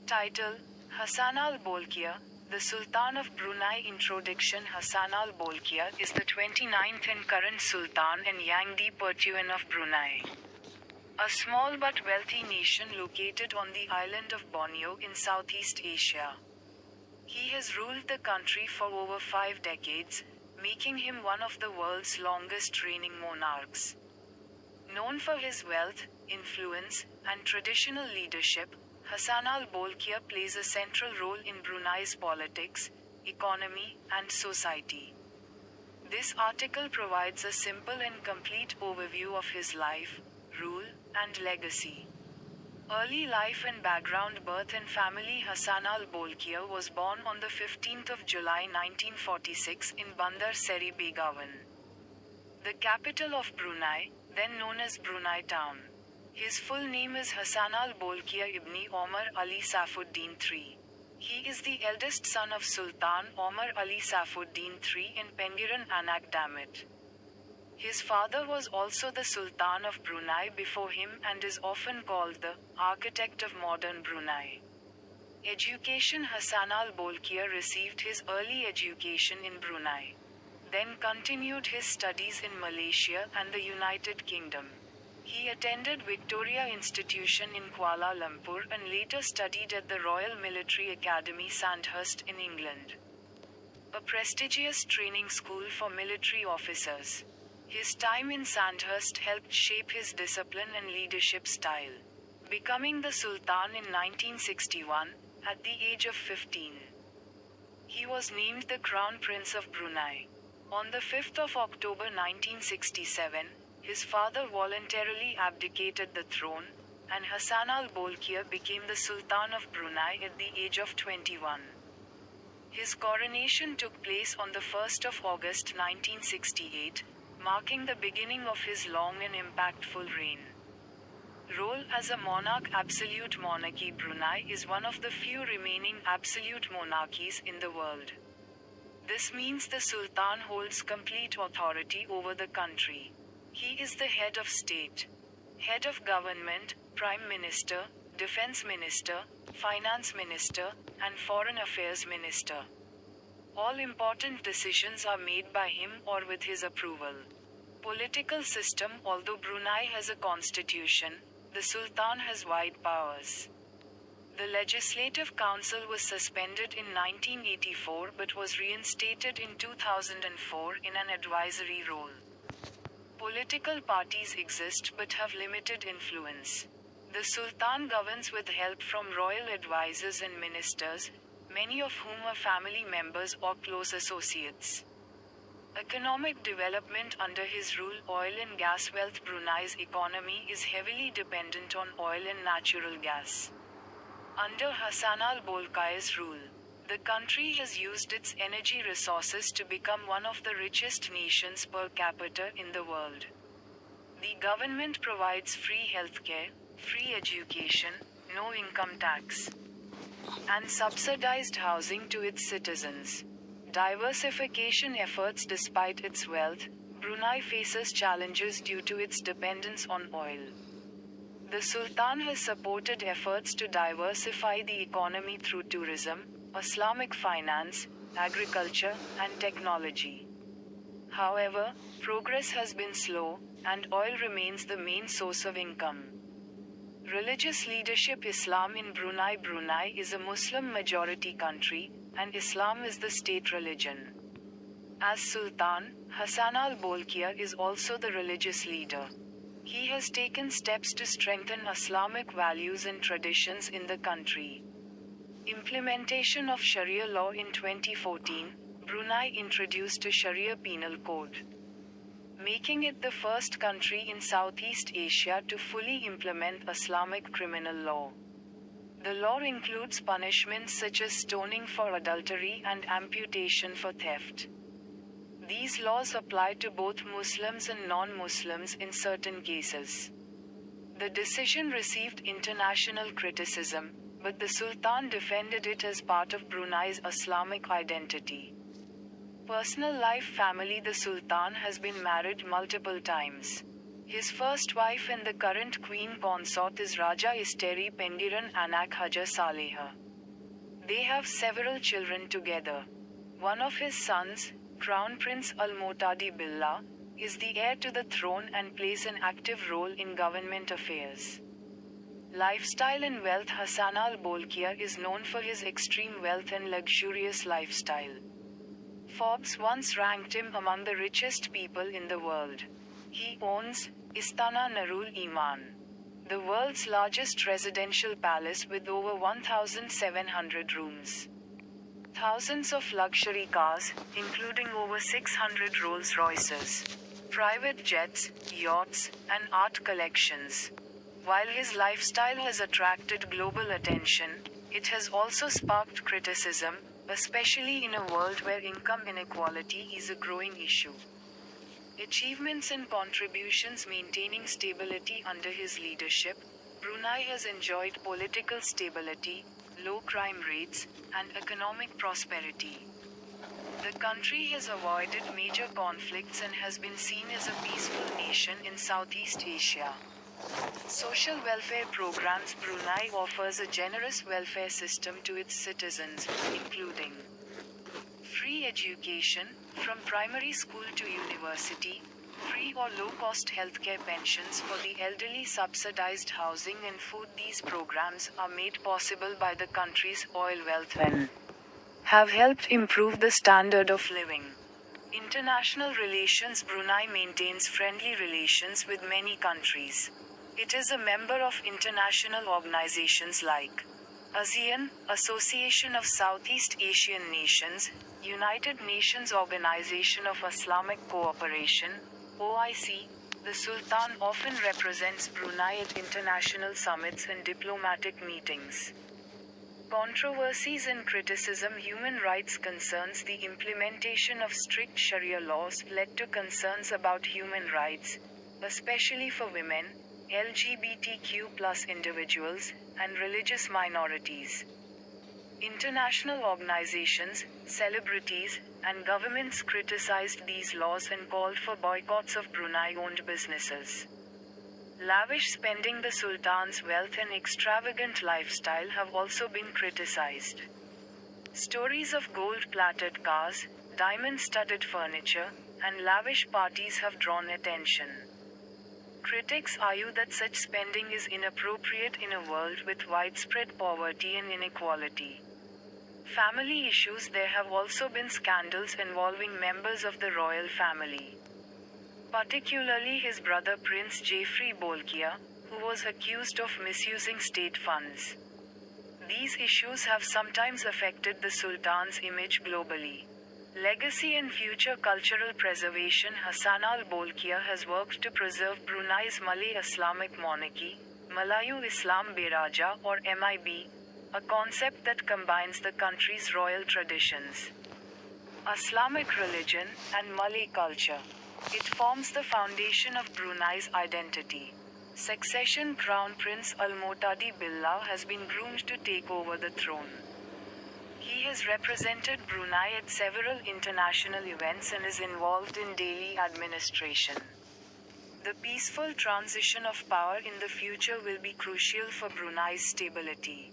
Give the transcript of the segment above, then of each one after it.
Title: Hassanal Bolkiah, the Sultan of Brunei. Introduction. Hassanal Bolkiah is the 29th and current Sultan and Yangdi Pertuan of Brunei, a small but wealthy nation located on the island of Borneo in Southeast Asia. He has ruled the country for over 5 decades, making him one of the world's longest reigning monarchs. Known for his wealth, influence, and traditional leadership, Hassanal Bolkiah plays a central role in Brunei's politics, economy, and society. This article provides a simple and complete overview of his life, rule, and legacy. Early life and background. Birth and family. Hassanal Bolkiah was born on the 15th of July 1946 in Bandar Seri Begawan, the capital of Brunei, then known as Brunei Town. His full name is Hassanal Bolkiah ibn Omar Ali Saifuddin III. He is the eldest son of Sultan Omar Ali Saifuddin III and Pengiran Anak Damat. His father was also the Sultan of Brunei before him and is often called the architect of modern Brunei. Education. Hassanal Bolkiah received his early education in Brunei, then continued his studies in Malaysia and the United Kingdom. He attended Victoria Institution in Kuala Lumpur and later studied at the Royal Military Academy Sandhurst in England, a prestigious training school for military officers. His time in Sandhurst helped shape his discipline and leadership style, becoming the Sultan in 1961, at the age of 15. He was named the Crown Prince of Brunei. On the 5th of October 1967, his father voluntarily abdicated the throne, and Hassanal Bolkiah became the Sultan of Brunei at the age of 21. His coronation took place on the 1st of August 1968, marking the beginning of his long and impactful reign. Role as a monarch. Absolute monarchy. Brunei is one of the few remaining absolute monarchies in the world. This means the Sultan holds complete authority over the country. He is the head of state, head of government, prime minister, defense minister, finance minister, and foreign affairs minister. All important decisions are made by him or with his approval. Political system. Although Brunei has a constitution, the Sultan has wide powers. The Legislative Council was suspended in 1984 but was reinstated in 2004 in an advisory role. Political parties exist but have limited influence. The Sultan governs with help from royal advisors and ministers, many of whom are family members or close associates. Economic development. Under his rule. Oil and gas wealth. Brunei's economy is heavily dependent on oil and natural gas. Under Hassanal Bolkiah's rule, the country has used its energy resources to become one of the richest nations per capita in the world. The government provides free healthcare, free education, no income tax, and subsidized housing to its citizens. Diversification efforts. Despite its wealth, Brunei faces challenges due to its dependence on oil. The Sultan has supported efforts to diversify the economy through tourism, Islamic finance, agriculture, and technology. However, progress has been slow, and oil remains the main source of income. Religious leadership. Islam in Brunei. Brunei is a Muslim-majority country, and Islam is the state religion. As Sultan, Hassanal Bolkiah is also the religious leader. He has taken steps to strengthen Islamic values and traditions in the country. Implementation of Sharia law. In 2014, Brunei introduced a Sharia penal code, making it the first country in Southeast Asia to fully implement Islamic criminal law. The law includes punishments such as stoning for adultery and amputation for theft. These laws apply to both Muslims and non-Muslims in certain cases. The decision received international criticism, but the Sultan defended it as part of Brunei's Islamic identity. Personal life. Family. The Sultan has been married multiple times. His first wife and the current queen consort is Raja Isteri Pendiran Anak Haja Saleha. They have several children together. One of his sons, Crown Prince Al-Motadi Billah, is the heir to the throne and plays an active role in government affairs. Lifestyle and wealth. Hassanal Bolkiah is known for his extreme wealth and luxurious lifestyle. Forbes once ranked him among the richest people in the world. He owns Istana Narul Iman, the world's largest residential palace with over 1,700 rooms. Thousands of luxury cars, including over 600 Rolls-Royces, private jets, yachts, and art collections. While his lifestyle has attracted global attention, it has also sparked criticism, especially in a world where income inequality is a growing issue. Achievements and contributions. Maintaining stability under his leadership, Brunei has enjoyed political stability, low crime rates, and economic prosperity. The country has avoided major conflicts and has been seen as a peaceful nation in Southeast Asia. Social welfare programs. Brunei offers a generous welfare system to its citizens, including free education, from primary school to university, free or low-cost healthcare, pensions for the elderly, subsidized housing and food. These programs are made possible by the country's oil wealth and have helped improve the standard of living. International relations. Brunei maintains friendly relations with many countries. It is a member of international organizations like ASEAN, Association of Southeast Asian Nations, United Nations Organization of Islamic Cooperation, OIC. The Sultan often represents Brunei at international summits and diplomatic meetings. Controversies and criticism. Human rights concerns. The implementation of strict Sharia laws led to concerns about human rights, especially for women, LGBTQ+ individuals, and religious minorities. International organizations, celebrities, and governments criticized these laws and called for boycotts of Brunei-owned businesses. Lavish spending. The Sultan's wealth and extravagant lifestyle have also been criticized. Stories of gold-plated cars, diamond-studded furniture, and lavish parties have drawn attention. Critics argue that such spending is inappropriate in a world with widespread poverty and inequality. Family issues. There have also been scandals involving members of the royal family, particularly his brother Prince Jeffrey Bolkiah, who was accused of misusing state funds. These issues have sometimes affected the Sultan's image globally. Legacy and future cultural preservation. Hassanal Bolkiah has worked to preserve Brunei's Malay Islamic monarchy, Malayu Islam Beraja or MIB, a concept that combines the country's royal traditions, Islamic religion, and Malay culture. It forms the foundation of Brunei's identity. Succession. Crown Prince Al-Motadi Billah has been groomed to take over the throne. He has represented Brunei at several international events and is involved in daily administration. The peaceful transition of power in the future will be crucial for Brunei's stability.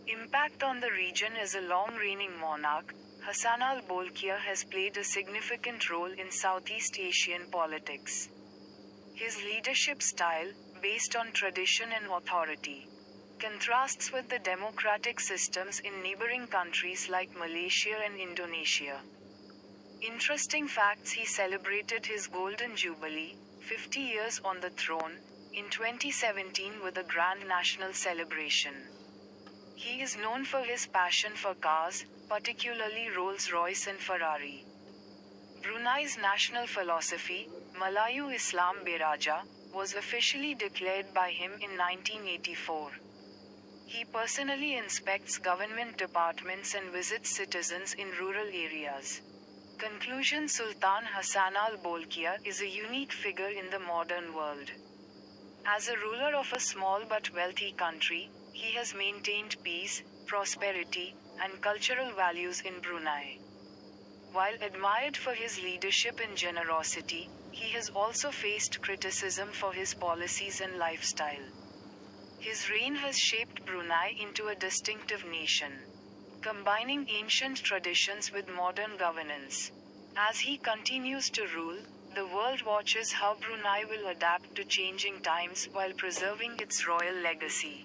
Impact on the region. As a long-reigning monarch, Hassanal Bolkiah has played a significant role in Southeast Asian politics. His leadership style, based on tradition and authority, contrasts with the democratic systems in neighboring countries like Malaysia and Indonesia. Interesting facts. He celebrated his Golden Jubilee, 50 years on the throne, in 2017 with a grand national celebration. He is known for his passion for cars, particularly Rolls-Royce and Ferrari. Brunei's national philosophy, Malayu Islam Beraja, was officially declared by him in 1984. He personally inspects government departments and visits citizens in rural areas. Conclusion. Sultan Hassanal Bolkiah is a unique figure in the modern world. As a ruler of a small but wealthy country, he has maintained peace, prosperity, and cultural values in Brunei. While admired for his leadership and generosity, he has also faced criticism for his policies and lifestyle. His reign has shaped Brunei into a distinctive nation, combining ancient traditions with modern governance. As he continues to rule, the world watches how Brunei will adapt to changing times while preserving its royal legacy.